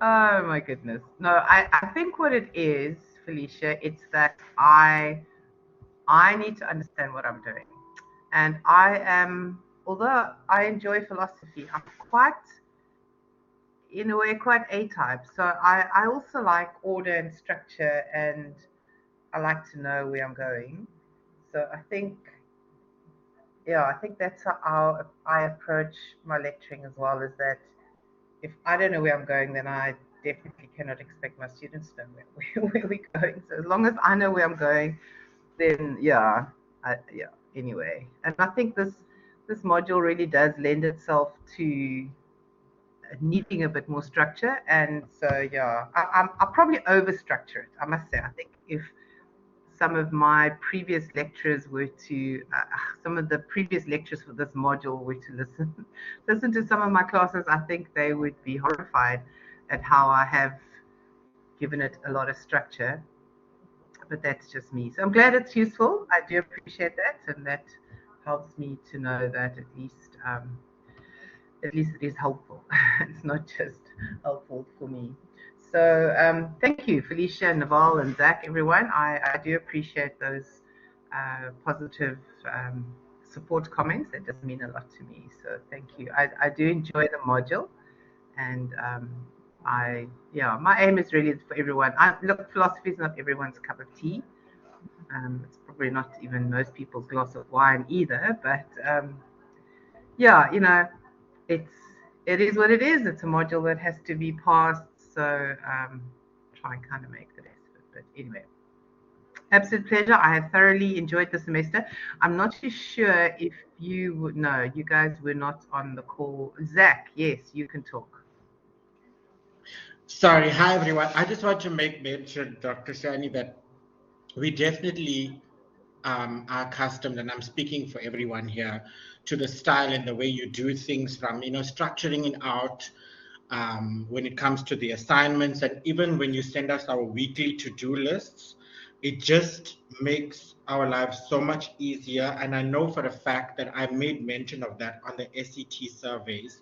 Oh my goodness. No, I think what it is, Felicia, it's that I need to understand what I'm doing. And I am, although I enjoy philosophy, I'm quite, in a way, quite A-type. So I also like order and structure, and I like to know where I'm going. So I think, yeah, I think that's how I approach my lecturing as well, is that if I don't know where I'm going, then I definitely cannot expect my students to know where we're going. So as long as I know where I'm going, then yeah, yeah. Anyway, and I think this module really does lend itself to needing a bit more structure, and so yeah, I'll probably overstructure it. I must say, I think if some of my previous lecturers were to some of the previous lecturers for this module were to listen to some of my classes, I think they would be horrified at how I have given it a lot of structure. But that's just me. So I'm glad it's useful. I do appreciate that, and that helps me to know that at least it is helpful. It's not just helpful for me. So thank you, Felicia, Naval, and Zach, everyone. I do appreciate those positive support comments. That does mean a lot to me. So thank you. I do enjoy the module, and yeah, my aim is really for everyone. Look, philosophy is not everyone's cup of tea. It's probably not even most people's glass of wine either. But yeah, it's it is what it is. It's a module that has to be passed. So try and kind of make the best of it. But anyway, absolute pleasure. I have thoroughly enjoyed the semester. I'm not too sure if you would know. You guys were not on the call. Zach, yes, you can talk. Sorry, hi everyone. I just want to make mention, Dr. Shani, that we definitely are accustomed, and I'm speaking for everyone here, to the style and the way you do things, from structuring it out when it comes to the assignments, and even when you send us our weekly to-do lists. It just makes our lives so much easier. And I know for a fact that I've made mention of that on the SET surveys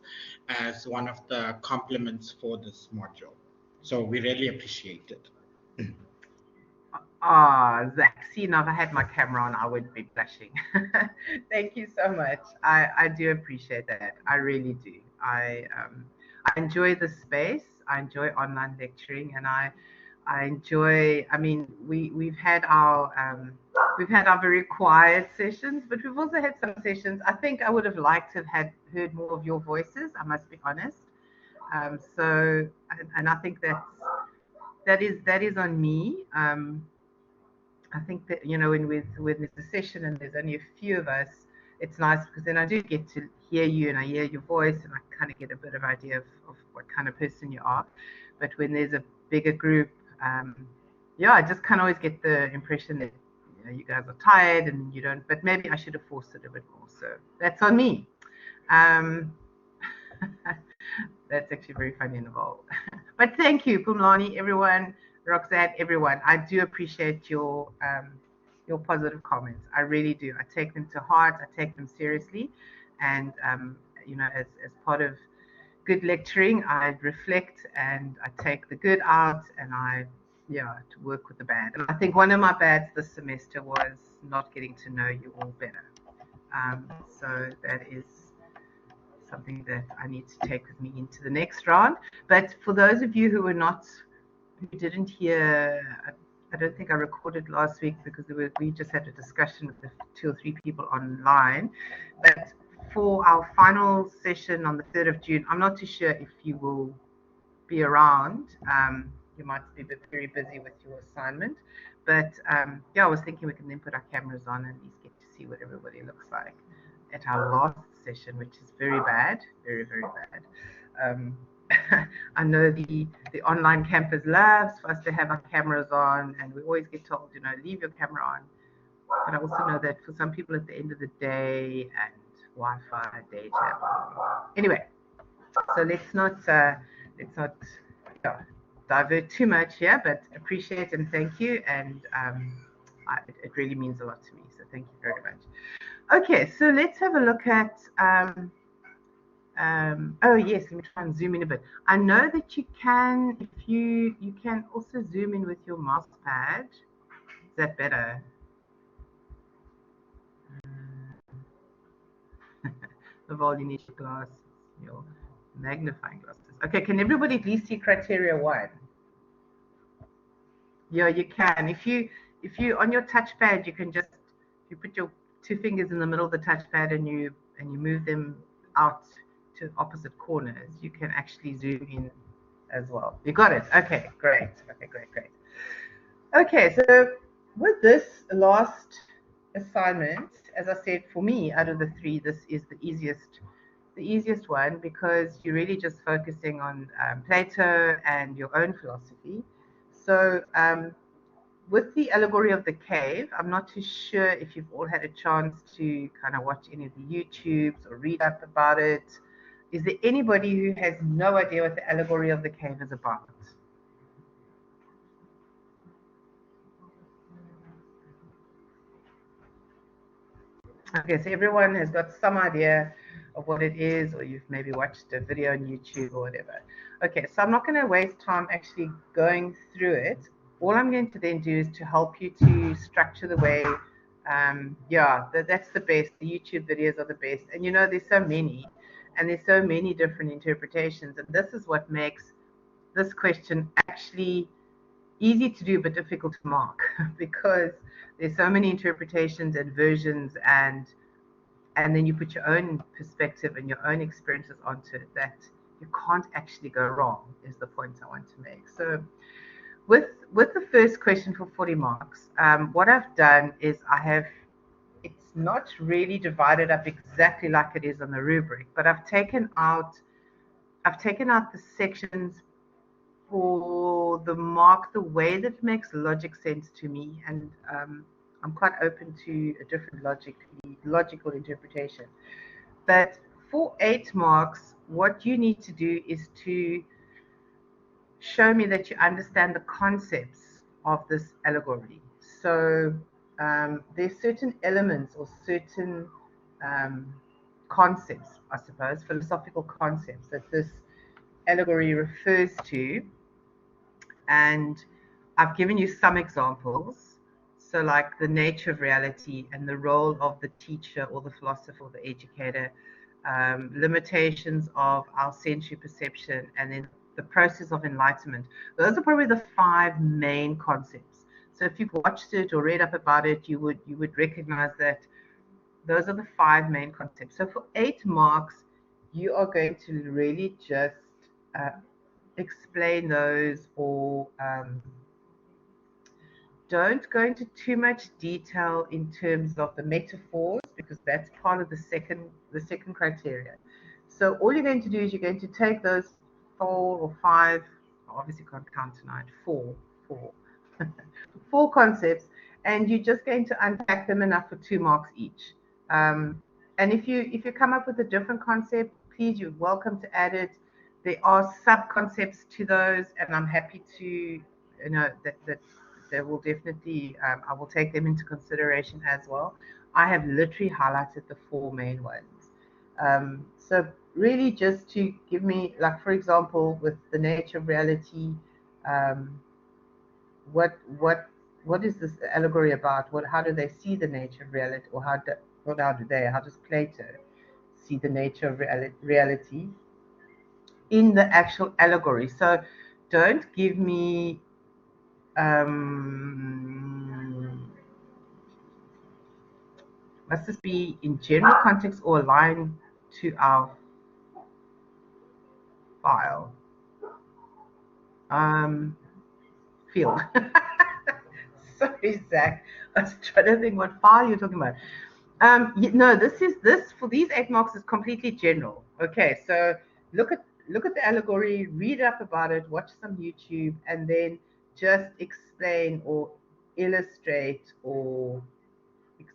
as one of the compliments for this module. So we really appreciate it. Ah, Zach, see, now if I had my camera on, I would be blushing. Thank you so much. I do appreciate that. I really do. I enjoy the space. I enjoy online lecturing, and I enjoy. I mean, we've had our very quiet sessions, but we've also had some sessions. I think I would have liked to have heard more of your voices. I must be honest. So, and I think that is on me. I think that when there's a session and there's only a few of us, it's nice because then I do get to hear you and I hear your voice and I kind of get a bit of idea of what kind of person you are. But when there's a bigger group, yeah, I just kind of always get the impression that you guys are tired and you don't. But maybe I should have forced it a bit more. So that's on me. Um, that's actually very funny and involved. But thank you, Pumlani, everyone, Roxanne, everyone. I do appreciate your positive comments. I really do. I take them to heart. I take them seriously, and as part of good lecturing, I reflect and I take the good out, and to work with the bad. And I think one of my bads this semester was not getting to know you all better. So that is something that I need to take with me into the next round. But for those of you who didn't hear, I don't think I recorded last week because we just had a discussion with the 2 or 3 people online. But for our final session on the 3rd of June, I'm not too sure if you will be around. You might be very busy with your assignment. But yeah, I was thinking we can then put our cameras on and at least get to see what everybody looks like at our last session, which is very bad, very, very bad. Um, I know the online campus loves for us to have our cameras on, and we always get told, leave your camera on. But I also know that for some people at the end of the day and Wi-Fi, data, anyway. So let's not divert too much here, but appreciate and thank you, and it really means a lot to me. So thank you very much. Okay, so let's have a look at Oh yes, let me try and zoom in a bit. I know that you can, if you can also zoom in with your mouse pad. Is that better? The volume needs your glasses, your magnifying glasses. Okay, can everybody at least see criteria 1? Yeah, you can. If you on your touchpad, you can just you put your 2 fingers in the middle of the touchpad and you move them out to opposite corners. You can actually zoom in as well. You got it. Okay, great. Okay, great. Okay, so with this last assignment, as I said, for me, out of the 3, this is the easiest one because you're really just focusing on Plato and your own philosophy. So with the allegory of the cave, I'm not too sure if you've all had a chance to kind of watch any of the YouTubes or read up about it. Is there anybody who has no idea what the allegory of the cave is about? Okay, so everyone has got some idea of what it is, or you've maybe watched a video on YouTube or whatever. Okay, so I'm not going to waste time actually going through it. All I'm going to then do is to help you to structure the way. Yeah, that's the best. The YouTube videos are the best. And there's so many, and there's so many different interpretations. And this is what makes this question actually easy to do but difficult to mark because there's so many interpretations and versions and then you put your own perspective and your own experiences onto it that you can't actually go wrong is the point I want to make. So with the first question for 40 marks, what I've done is it's not really divided up exactly like it is on the rubric, but I've taken out the sections for the mark the way that makes logic sense to me, and I'm quite open to a different logical interpretation. But for 8 marks, what you need to do is to show me that you understand the concepts of this allegory. So there's certain elements or certain um, concepts, I suppose, philosophical concepts that this allegory refers to, and I've given you some examples. So, like the nature of reality and the role of the teacher or the philosopher or the educator, limitations of our sensory perception, and then the process of enlightenment. Those are probably the 5 main concepts. So, if you've watched it or read up about it, you would recognize that those are the 5 main concepts. So, for 8 marks, you are going to really just uh, explain those or don't go into too much detail in terms of the metaphors because that's part of the second criteria. So all you're going to do is you're going to take those 4 or 5, obviously can't count tonight, four, 4 concepts, and you're just going to unpack them enough for 2 marks each. And if you come up with a different concept, please, you're welcome to add it. There are sub concepts to those, and I'm happy to, that will definitely, I will take them into consideration as well. I have literally highlighted the 4 main ones. So really, just to give me, like for example, with the nature of reality, um, what what what is this allegory about? How do they see the nature of reality, or how does Plato see the nature of reality in the actual allegory? So don't give me must this be in general context or aligned to our file field? Sorry, Zach. I was trying to think what file you're talking about. No, this for these 8 marks is completely general. Okay, so look at the allegory, read up about it, watch some YouTube, and then just explain or illustrate or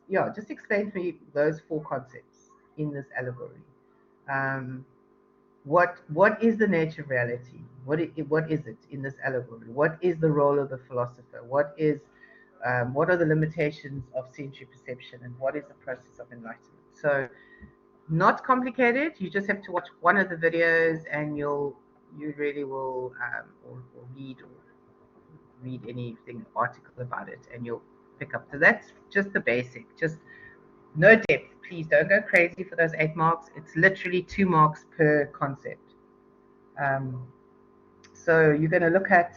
yeah, just explain to me those 4 concepts in this allegory. Um, what is the nature of reality? What is it in this allegory? What is the role of the philosopher? What are the limitations of sensory perception, and what is the process of enlightenment? So Not complicated. You just have to watch one of the videos, and you really will, or read anything article about it, and you'll pick up. So that's just the basic. Just no depth. Please don't go crazy for those 8 marks. It's literally 2 marks per concept. Um, so you're going to look at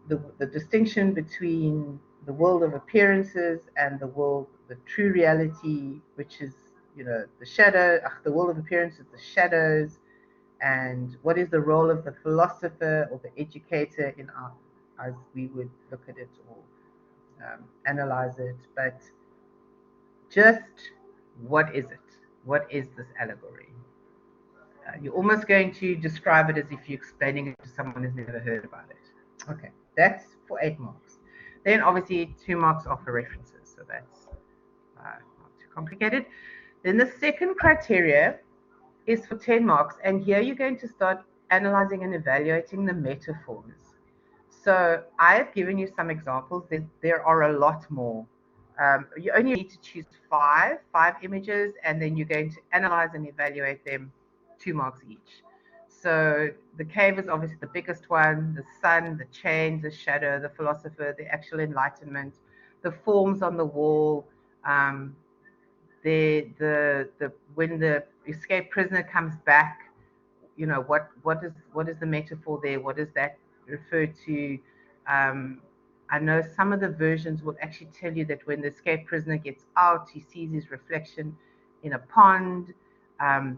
the distinction between the world of appearances and the true reality, which is, the shadow. The world of appearances, the shadows, and what is the role of the philosopher or the educator in our, as we would look at it or analyze it. But just what is it? What is this allegory? You're almost going to describe it as if you're explaining it to someone who's never heard about it. Okay, that's for 8 marks. Then obviously 2 marks are for references, so that's not too complicated. Then the second criteria is for 10 marks, and here you're going to start analyzing and evaluating the metaphors. So I have given you some examples. There are a lot more. You only need to choose five images, and then you're going to analyze and evaluate them, 2 marks each. So the cave is obviously the biggest one, the sun, the chain, the shadow, the philosopher, the actual enlightenment, the forms on the wall, when the escaped prisoner comes back, what is the metaphor there? What does that refer to? I know some of the versions will actually tell you that when the escaped prisoner gets out, he sees his reflection in a pond, and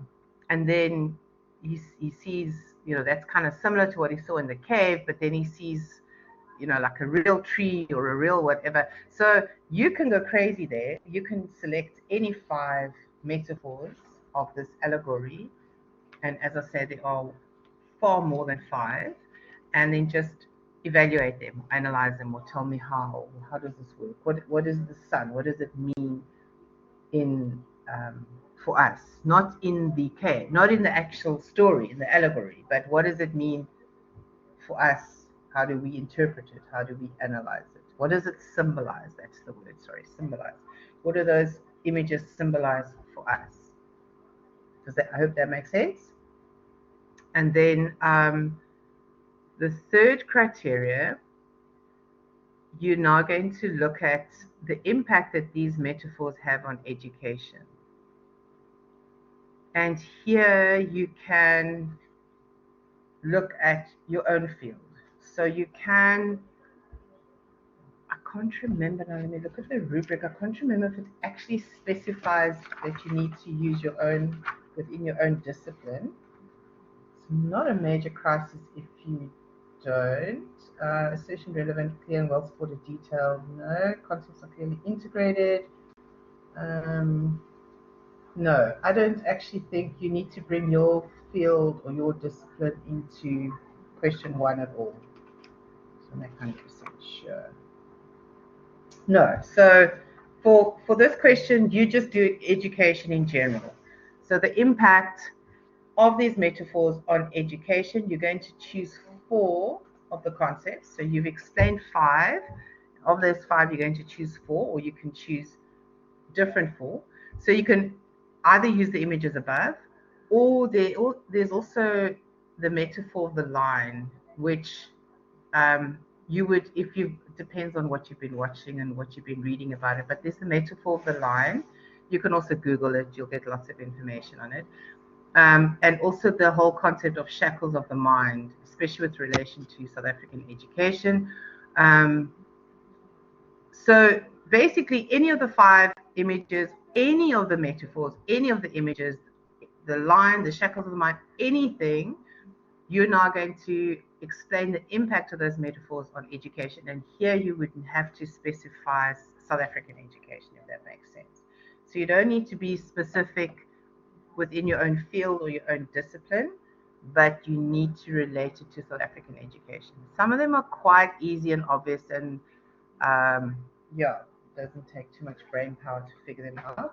then he sees, that's kind of similar to what he saw in the cave, but then he sees, like a real tree or a real whatever. So you can go crazy there. You can select any 5 metaphors of this allegory. And as I said, there are far more than 5. And then just evaluate them, analyze them, or tell me how does this work? What is the sun? What does it mean in for us? Not in the cave, not in the actual story, in the allegory, but what does it mean for us? How do we interpret it? How do we analyze it? What does it symbolize? That's the word, sorry, symbolize. What do those images symbolize for us? I hope that makes sense. And then the third criteria, you're now going to look at the impact that these metaphors have on education. And here you can look at your own field. So you can, I can't remember now, let me look at the rubric. I can't remember if it actually specifies that you need to use your own, within your own discipline. It's not a major crisis if you don't. Assertion relevant, clear and well supported detail. No. Concepts are clearly integrated. No, I don't actually think you need to bring your field or your discipline into question 1 at all. So I'm not 100% sure. No. So for this question, you just do education in general. So the impact of these metaphors on education, you're going to choose 4 of the concepts. So you've explained 5. Of those 5, you're going to choose 4, or you can choose different 4. So you can either use the images above, or there's also the metaphor of the line, which you would, if you, depends on what you've been watching and what you've been reading about it, but there's the metaphor of the line. You can also Google it, you'll get lots of information on it. And also the whole concept of shackles of the mind, especially with relation to South African education. So basically, any of the 5 images, any of the metaphors, any of the images, the line, the shackles of the mind, anything, you're now going to explain the impact of those metaphors on education. And here you would have to specify South African education, if that makes sense. So you don't need to be specific within your own field or your own discipline, but you need to relate it to South African education. Some of them are quite easy and obvious, and yeah, it doesn't take too much brain power to figure them out.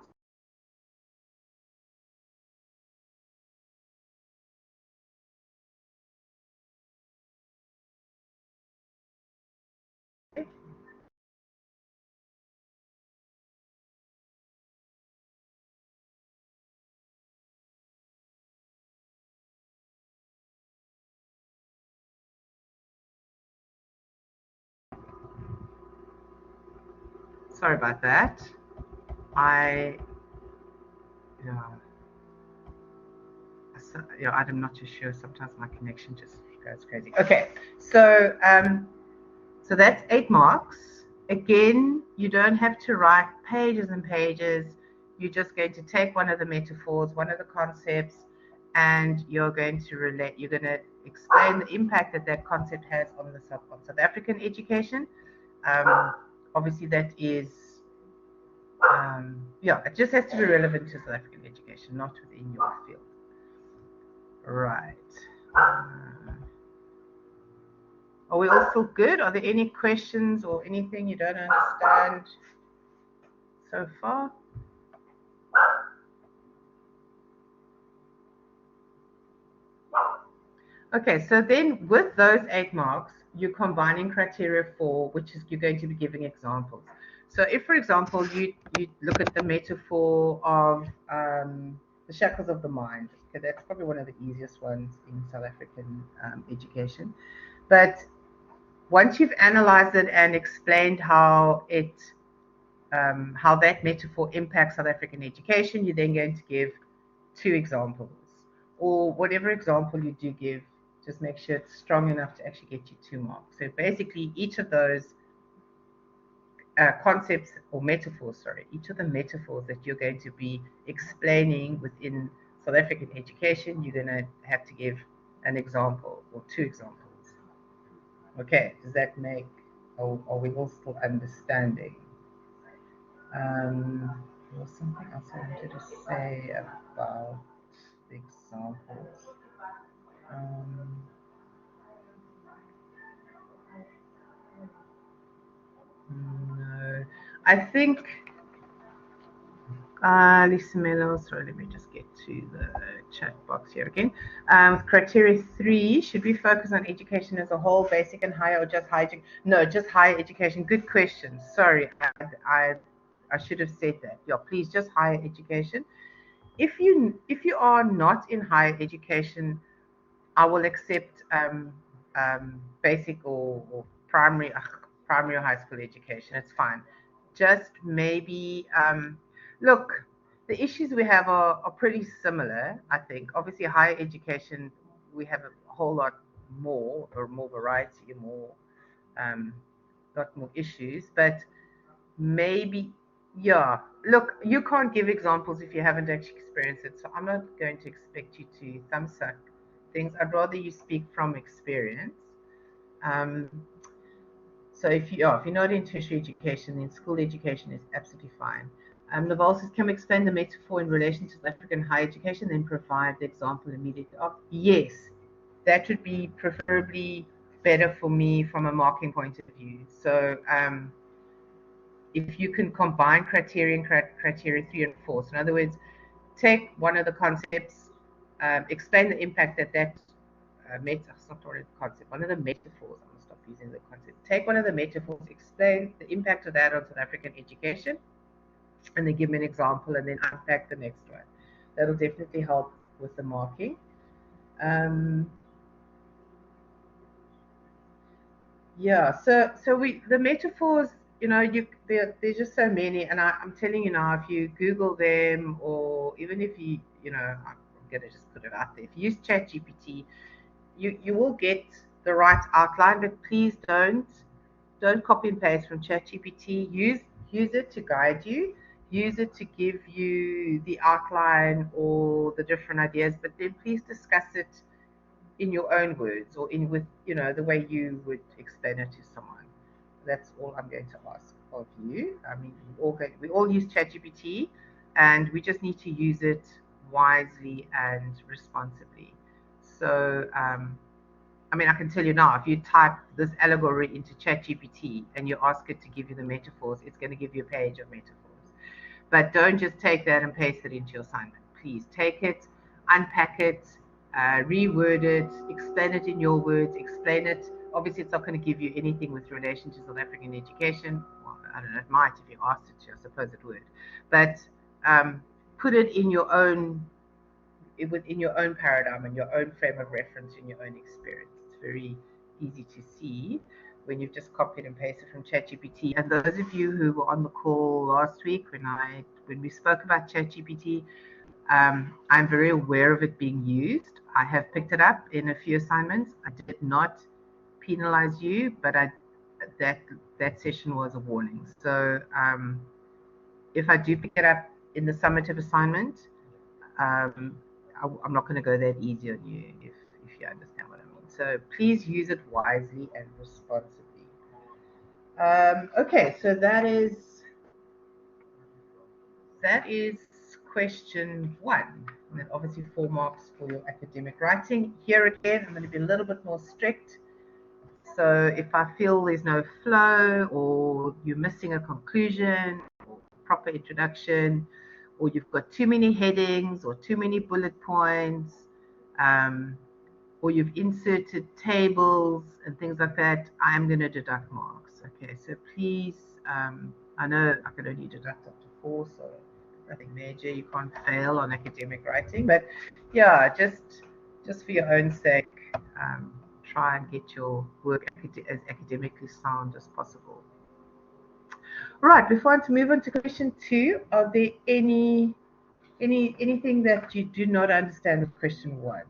Sorry about that. I'm not too sure. Sometimes my connection just goes crazy. Okay, so so that's 8 marks. Again, you don't have to write pages and pages. You're just going to take one of the metaphors, one of the concepts, and you're going to relate. You're going to explain the impact that that concept has on the South African education. Obviously, that is, it just has to be relevant to South African education, not within your field. Right. Are we all still good? Are there any questions or anything you don't understand so far? Okay, so then with those 8 marks, you're combining criteria 4, which is you're going to be giving examples. So if, for example, you look at the metaphor of the shackles of the mind, okay, that's probably one of the easiest ones in South African education. But once you've analyzed it and explained how that metaphor impacts South African education, you're then going to give 2 examples, or whatever example you do give, just make sure it's strong enough to actually get you 2 marks. So basically, each of those concepts or metaphors, each of the metaphors that you're going to be explaining within South African education, you're going to have to give an example or 2 examples. Okay, does that make, are we all still understanding? There was something else I wanted to say about the examples. No, I think Lisa Mello, sorry, let me just get to the chat box here again. Criteria 3, should we focus on education as a whole, basic and higher, or just higher? No, just higher education. Good question. Sorry, I should have said that. Yeah, please, just higher education. If you are not in higher education, I will accept basic or primary or high school education. It's fine. Just maybe look, the issues we have are pretty similar. I think obviously higher education we have a whole lot more or more variety, more lot more issues, but maybe yeah. Look, you can't give examples if you haven't actually experienced it, so I'm not going to expect you to thumbs up things. I'd rather you speak from experience. Um, so if you're not in tertiary education, then school education is absolutely fine. Naval says, can we explain the metaphor in relation to South African higher education, then provide the example immediately? Oh, yes, that would be preferably better for me from a marking point of view. So if you can combine criteria 3 and 4, so in other words, take one of the concepts, explain the impact that one of the metaphors, I'm going to stop using the concept. Take one of the metaphors, explain the impact of that on South African education, and then give me an example, and then unpack the next one. That'll definitely help with the marking. Yeah, so the metaphors, there's just so many, and I'm telling you now, if you Google them, or even if I'm gonna just put it out there, if you use ChatGPT, you will get the right outline, but please don't copy and paste from ChatGPT. Use it to guide you. Use it to give you the outline or the different ideas, but then please discuss it in your own words, or in with the way you would explain it to someone. That's all I'm going to ask of you. I mean, we all use ChatGPT, and we just need to use it wisely and responsibly. So I mean, I can tell you now, if you type this allegory into ChatGPT and you ask it to give you the metaphors, it's going to give you a page of metaphors. But don't just take that and paste it into your assignment. Please take it, unpack it, reword it, explain it in your words, explain it. Obviously, it's not going to give you anything with relation to South African education. Well, I don't know, it might if you asked it to, I suppose it would. But put it in your own within your own paradigm and your own frame of reference in your own experience. It's very easy to see. when you've just copied and pasted from ChatGPT. And those of you who were on the call last week when we spoke about ChatGPT, I'm very aware of it being used. I have picked it up in a few assignments. I did not penalize you, but that session was a warning. So if I do pick it up in the summative assignment, I'm not going to go that easy on you if you understand what I mean. So please use it wisely and responsibly. Okay, so that is question 1. And then obviously 4 marks for your academic writing. Here again, I'm going to be a little bit more strict. So if I feel there's no flow, or you're missing a conclusion or proper introduction, or you've got too many headings or too many bullet points, or you've inserted tables and things like that, I'm going to deduct marks. Okay, so please, I know I can only deduct up to 4, so nothing major. You can't fail on academic writing, but yeah, just for your own sake, try and get your work as academically sound as possible. Right, before I move on to question 2, are there anything that you do not understand with question 1?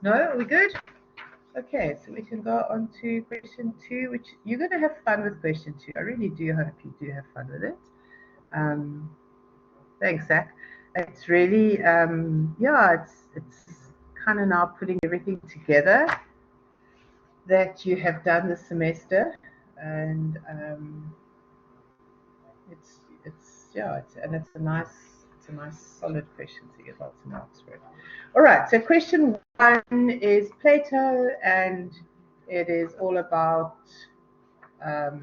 No, are we good? Okay, so we can go on to question 2, which you're going to have fun with question 2. I really do hope you do have fun with it. Thanks, Zach. It's really, yeah, it's kind of now putting everything together that you have done this semester, and it's a nice solid question to get lots of marks for it. All right, so question 1 is Plato, and it is all about the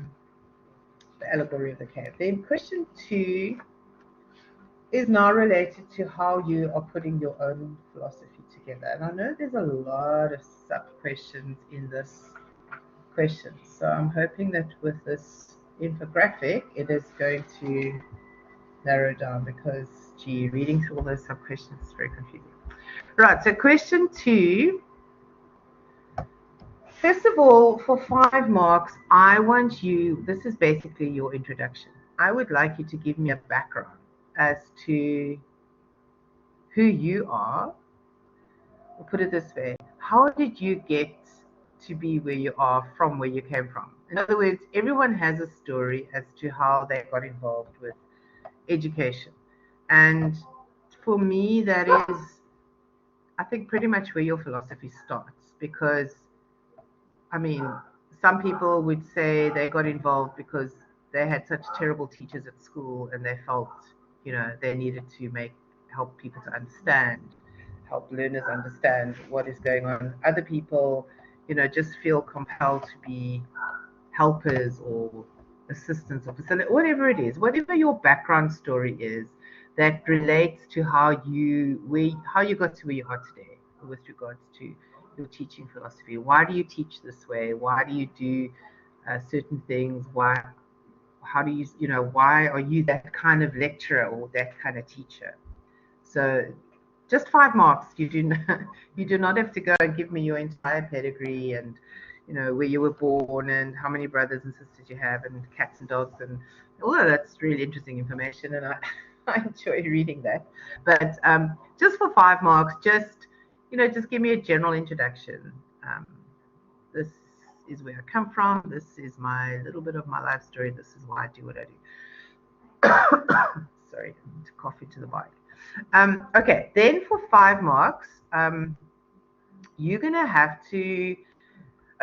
allegory of the cave. Then question 2 is now related to how you are putting your own philosophy together. And I know there's a lot of sub-questions in this question. So I'm hoping that with this infographic, it is going to narrow down, because, gee, reading through all those sub-questions is very confusing. Right, so question 2. First of all, for 5 marks, I want you, this is basically your introduction. I would like you to give me a background as to who you are. Or put it this way, how did you get to be where you are from where you came from? In other words, everyone has a story as to how they got involved with education. And for me, that is, I think, pretty much where your philosophy starts. Because, I mean, some people would say they got involved because they had such terrible teachers at school, and they felt, they needed to help people to help learners understand what is going on. Other people, just feel compelled to be helpers or assistants or facilitators, whatever it is, whatever your background story is that relates to how you got to where you are today with regards to your teaching philosophy. Why do you teach this way? Why do you do certain things? How do why are you that kind of lecturer or that kind of teacher? So just 5 marks. You do not have to go and give me your entire pedigree and where you were born and how many brothers and sisters you have and cats and dogs, and although that's really interesting information, and I enjoy reading that. But just for 5 marks, just give me a general introduction. This is where I come from. This is my little bit of my life story. This is why I do what I do. Sorry, I need to cough into the mic. Okay, then for 5 marks, you're gonna have to.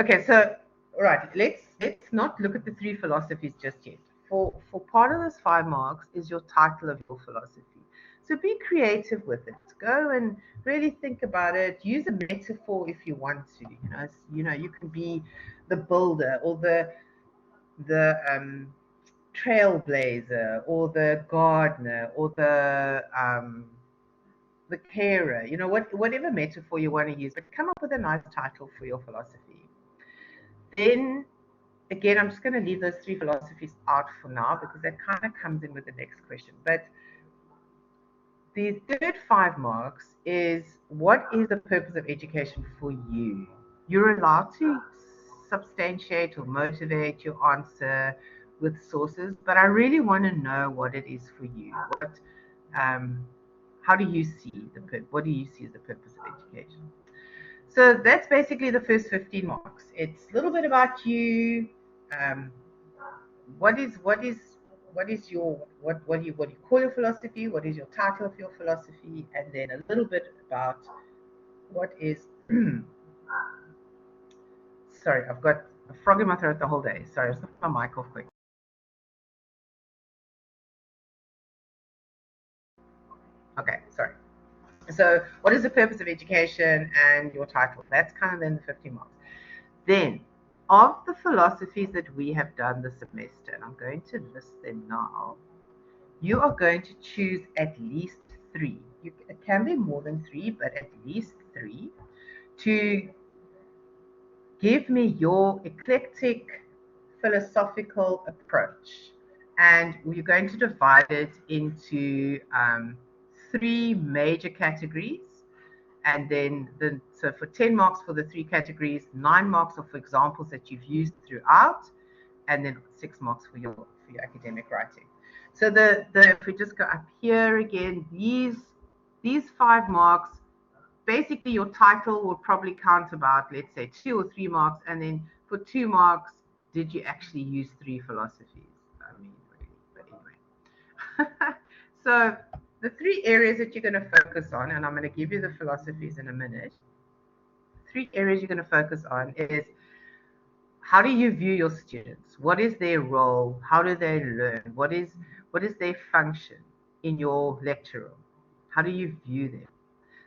Okay, so all right, let's not look at the 3 philosophies just yet. For part of those 5 marks is your title of your philosophy. So be creative with it. Go and really think about it. Use a metaphor if you want to. You can be the builder or the trailblazer or the gardener or the the carer, whatever metaphor you want to use, but come up with a nice title for your philosophy. Then again, I'm just going to leave those three philosophies out for now because that kind of comes in with the next question. But the third 5 marks is, what is the purpose of education for you? You're allowed to substantiate or motivate your answer with sources, but I really want to know what it is for you. Um, how do you see what do you see as the purpose of education? So that's basically the first 15 marks. It's a little bit about you. Um, what do you call your philosophy? What is your title of your philosophy? And then a little bit about what is. Sorry, I've got a frog in my throat the whole day. Sorry, I'll put my mic off quick. Okay, sorry. So, what is the purpose of education and your title? That's kind of then the 50 marks. Then, of the philosophies that we have done this semester, and I'm going to list them now, you are going to choose at least 3. It can be more than 3, but at least 3 to give me your eclectic philosophical approach. And we're going to divide it into 3 major categories. And then, so for 10 marks for the 3 categories, 9 marks are for examples that you've used throughout, and then 6 marks for your academic writing. So if we just go up here again, these 5 marks, basically your title will probably count about, let's say, 2 or 3 marks, and then for 2 marks, did you actually use 3 philosophies? I mean, really, but anyway. So the 3 areas that you're going to focus on, and I'm going to give you the philosophies in a minute. 3 areas you're going to focus on is, how do you view your students? What is their role? How do they learn? What is their function in your lecture room? How do you view them?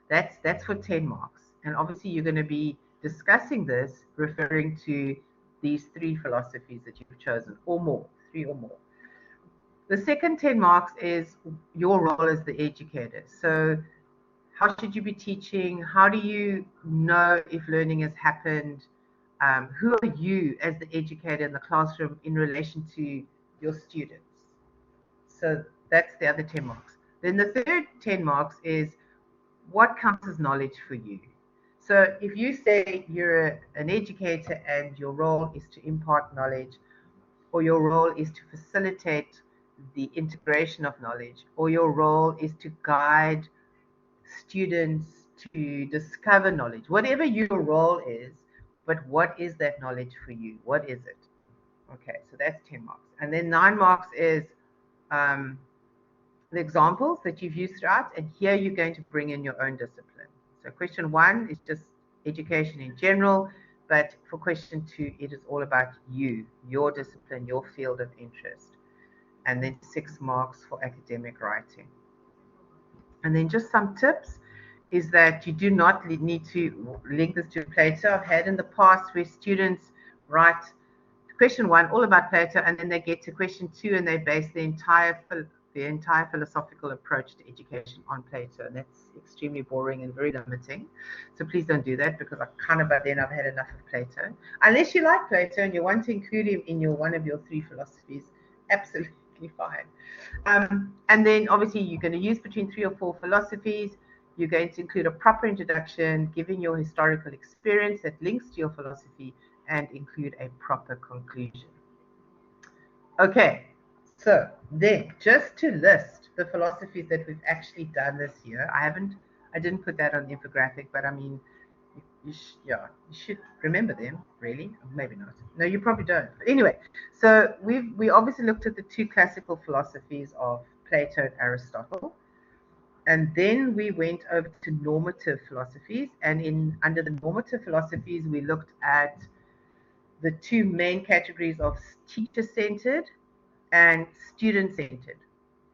That's for 10 marks. And obviously you're going to be discussing this referring to these 3 philosophies that you've chosen, or more, 3 or more. The second 10 marks is your role as the educator. So how should you be teaching? How do you know if learning has happened? Who are you as the educator in the classroom in relation to your students? So that's the other 10 marks. Then the third 10 marks is, what counts as knowledge for you? So if you say you're an educator and your role is to impart knowledge, or your role is to facilitate the integration of knowledge, or your role is to guide students to discover knowledge, whatever your role is, but what is that knowledge for you? What is it? Okay, so that's 10 marks. And then 9 marks is um, the examples that you've used throughout, and here you're going to bring in your own discipline. So question 1 is just education in general, but for question 2, it is all about you, your discipline, your field of interest. And then 6 marks for academic writing. And then just some tips is that you do not need to link this to Plato. I've had in the past where students write question 1 all about Plato, and then they get to question 2 and they base the entire philosophical approach to education on Plato, and that's extremely boring and very limiting. So please don't do that, because I kind of by then I've had enough of Plato. Unless you like Plato and you want to include him in one of your 3 philosophies, absolutely fine. And then obviously you're going to use between 3 or 4 philosophies. You're going to include a proper introduction, giving your historical experience that links to your philosophy, and include a proper conclusion. Okay, so then just to list the philosophies that we've actually done this year, I didn't put that on the infographic, but I mean, you should remember them, really. Maybe not. No, you probably don't. But anyway, so we obviously looked at the 2 classical philosophies of Plato and Aristotle. And then we went over to normative philosophies. And under the normative philosophies, we looked at the 2 main categories of teacher-centered and student-centered.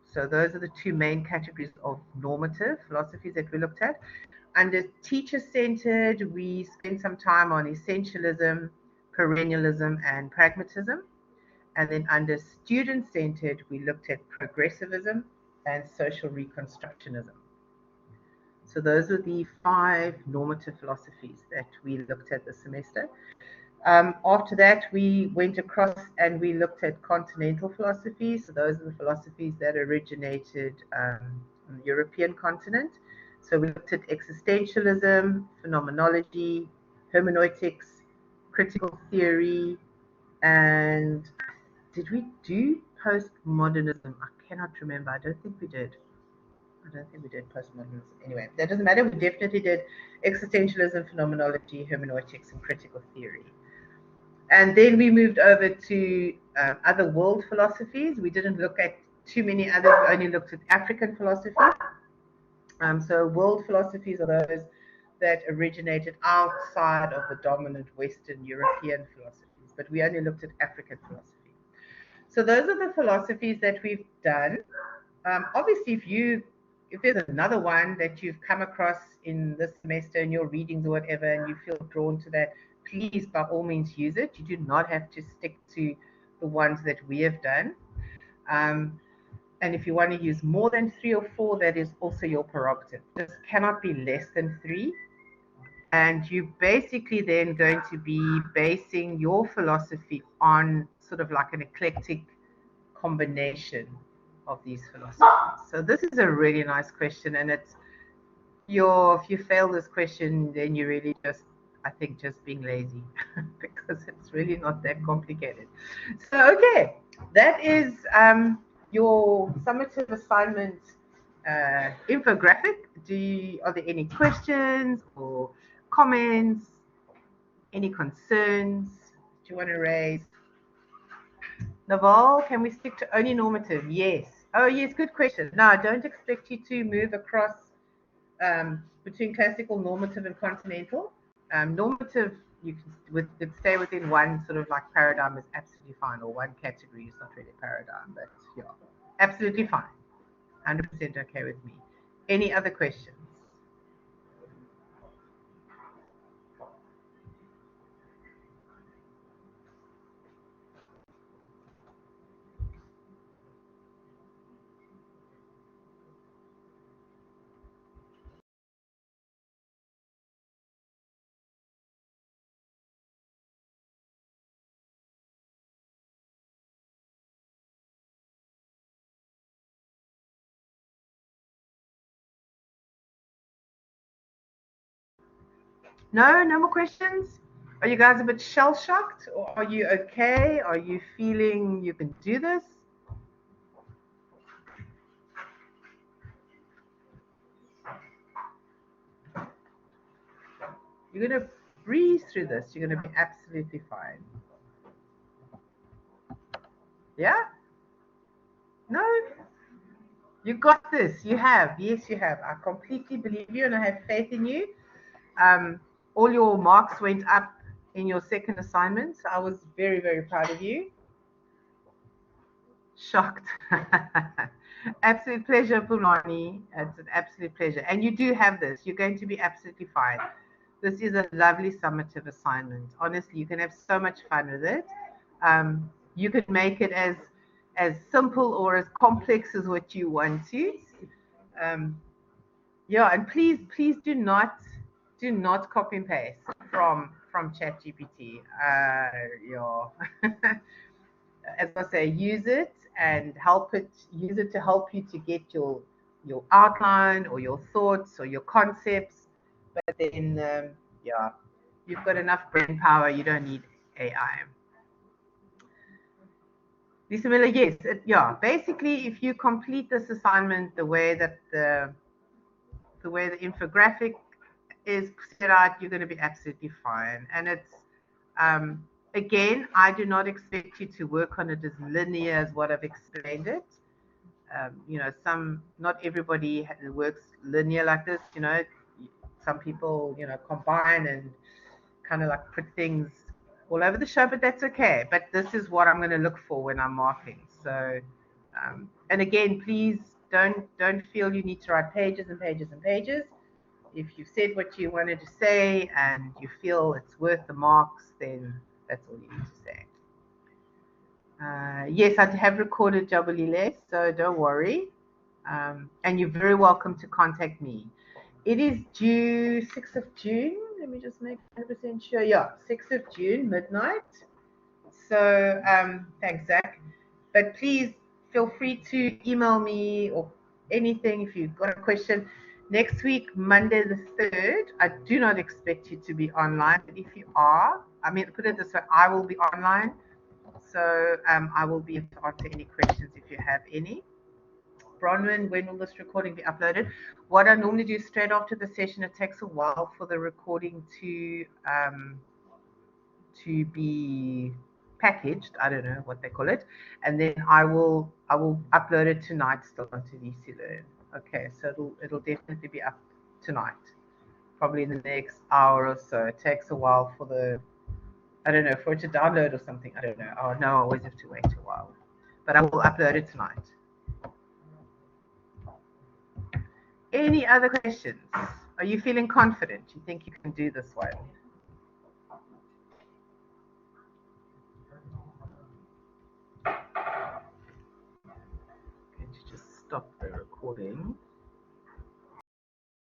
So those are the 2 main categories of normative philosophies that we looked at. Under teacher-centered, we spent some time on essentialism, perennialism, and pragmatism. And then under student-centered, we looked at progressivism and social reconstructionism. So those were the 5 normative philosophies that we looked at this semester. After that, we went across and we looked at continental philosophies. So those are the philosophies that originated on the European continent. So we looked at existentialism, phenomenology, hermeneutics, critical theory, and did we do postmodernism? I cannot remember. I don't think we did. I don't think we did postmodernism. Anyway, that doesn't matter. We definitely did existentialism, phenomenology, hermeneutics, and critical theory. And then we moved over to other world philosophies. We didn't look at too many others. We only looked at African philosophy. So world philosophies are those that originated outside of the dominant Western European philosophies, but we only looked at African philosophy. So those are the philosophies that we've done. Obviously, if there's another one that you've come across in this semester in your readings or whatever, and you feel drawn to that, please by all means use it. You do not have to stick to the ones that we have done. And if you want to use more than 3 or 4, that is also your prerogative. This cannot be less than 3. And you're basically then going to be basing your philosophy on sort of like an eclectic combination of these philosophies. So this is a really nice question, and it's if you fail this question, then you're really just, I think, just being lazy because it's really not that complicated. So okay, that is your summative assignment infographic. Are there any questions or comments? Any concerns do you want to raise? Naval, can we stick to only normative? Yes. Oh, yes, good question. No, I don't expect you to move across between classical, normative, and continental. Normative, you can stay within one sort of like paradigm is absolutely fine, or one category is not really a paradigm, but yeah, absolutely fine. 100% okay with me. Any other questions? No, no more questions? Are you guys a bit shell shocked, or are you okay? Are you feeling you can do this? You're going to breeze through this. You're going to be absolutely fine. Yeah? No? You got this. You have. Yes, you have. I completely believe you and I have faith in you. All your marks went up in your second assignment. I was very, very proud of you. Shocked. Absolute pleasure, Pulani. It's an absolute pleasure. And you do have this. You're going to be absolutely fine. This is a lovely summative assignment. Honestly, you can have so much fun with it. You can make it as simple or as complex as what you want to. Yeah, and please do not copy and paste from ChatGPT. Yeah. As I say, use it and use it to help you to get your outline or your thoughts or your concepts. But then, yeah, you've got enough brain power. You don't need AI. Lisa Miller, yes, yeah. Basically, if you complete this assignment the way that the infographic is set out, you're going to be absolutely fine. And it's again, I do not expect you to work on it as linear as what I've explained it. Not everybody works linear like this. Some people, combine and kind of like put things all over the show, but that's okay. But this is what I'm going to look for when I'm marking. So, and again, please don't feel you need to write pages and pages and pages. If you've said what you wanted to say and you feel it's worth the marks, then that's all you need to say. Yes, I have recorded Jabalile, so don't worry. And you're very welcome to contact me. It is due 6th of June. Let me just make 100% sure. Yeah, 6th of June, midnight. So thanks, Zach. But please feel free to email me or anything if you've got a question. Next week, Monday the 3rd, I do not expect you to be online. But if you are, I mean, put it this way, I will be online. So I will be able to answer any questions if you have any. Bronwyn, when will this recording be uploaded? What I normally do straight after the session, it takes a while for the recording to be packaged. I don't know what they call it, and then I will upload it tonight still onto VC Learn. Okay, so it'll definitely be up tonight, probably in the next hour or so. It takes a while for the I don't know for it to download or something. I don't know. Oh no, I always have to wait a while, but I will upload it tonight. Any other questions? Are you feeling confident? You think you can do this one? I'm going to just stop the recording.